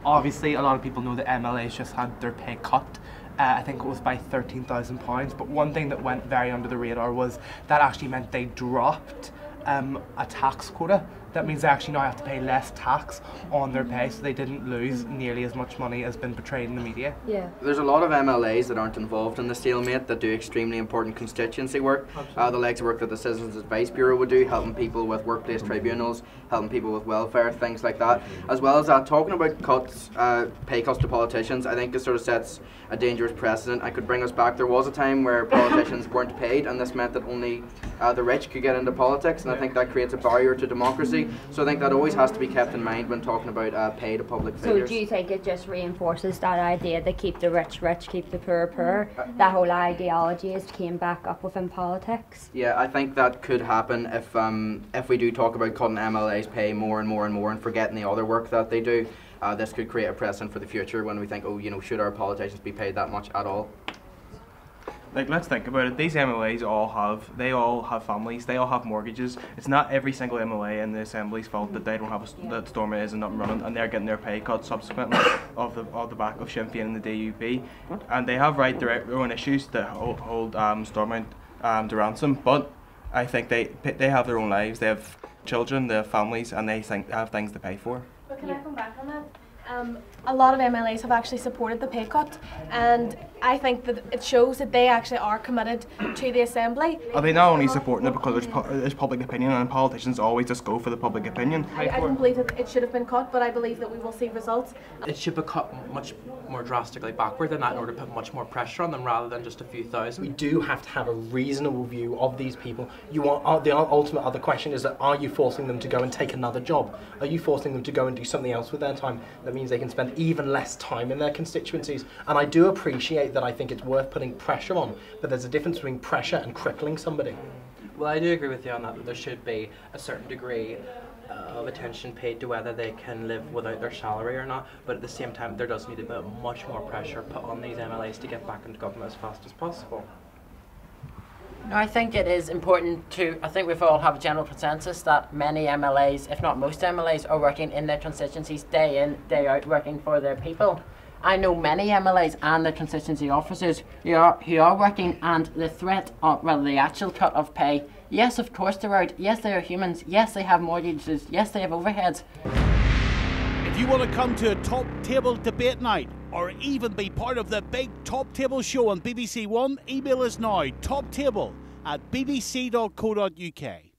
Obviously, a lot of people know that MLAs just had their pay cut. I think it was by £13,000. But one thing that went very under the radar was that actually meant they dropped a tax quota. That means they actually now have to pay less tax on their pay, so they didn't lose nearly as much money as been portrayed in the media. Yeah. There's a lot of MLAs that aren't involved in the stalemate that do extremely important constituency work. The likes of work that the Citizens Advice Bureau would do, helping people with workplace tribunals, helping people with welfare, things like that. As well as that, talking about cuts, pay cuts to politicians, I think it sort of sets a dangerous precedent. I could bring us back. There was a time where politicians weren't paid, and this meant that only the rich could get into politics, and I think that creates a barrier to democracy. So I think that always has to be kept in mind when talking about pay to public figures. So do you think it just reinforces that idea that keep the rich rich, keep the poor poor? That whole ideology has came back up within politics? Yeah, I think that could happen if we do talk about cutting MLAs pay more and more and more and forgetting the other work that they do. This could create a precedent for the future when we think, oh, you know, should our politicians be paid that much at all? Like, let's think about it. These MLAs all have families, they all have mortgages. It's not every single MLA in the Assembly's fault that they don't have that Stormont isn't up and running, and they're getting their pay cut subsequently off the back of Sinn Féin and the DUP. And they have their own issues to hold Stormont to ransom, but I think they have their own lives, they have children, they have families, and they have things to pay for. But can I come back on that? A lot of MLAs have actually supported the pay cut, and I think that it shows that they actually are committed to the Assembly. Are they not only supporting it because there's public opinion, and politicians always just go for the public opinion? I don't believe that it should have been cut, but I believe that we will see results. It should be cut much more drastically backward than that in order to put much more pressure on them rather than just a few thousand. We do have to have a reasonable view of these people. The ultimate other question is that, are you forcing them to go and take another job? Are you forcing them to go and do something else with their time? That means they can spend even less time in their constituencies. And I do appreciate that. I think it's worth putting pressure on, but there's a difference between pressure and crippling somebody. Well, I do agree with you on that there should be a certain degree of attention paid to whether they can live without their salary or not, but at the same time there does need to be much more pressure put on these MLAs to get back into government as fast as possible. No, I think it is important I think we've all have a general consensus that many MLAs, if not most MLAs, are working in their constituencies day in, day out, working for their people. I know many MLAs and their constituency officers who are working, and the threat of, well, the actual cut of pay, yes, of course they're out, yes, they are humans, yes, they have mortgages, yes, they have overheads. If you want to come to a top table debate night, or even be part of the big Top Table show on BBC One, email us now, toptable@bbc.co.uk.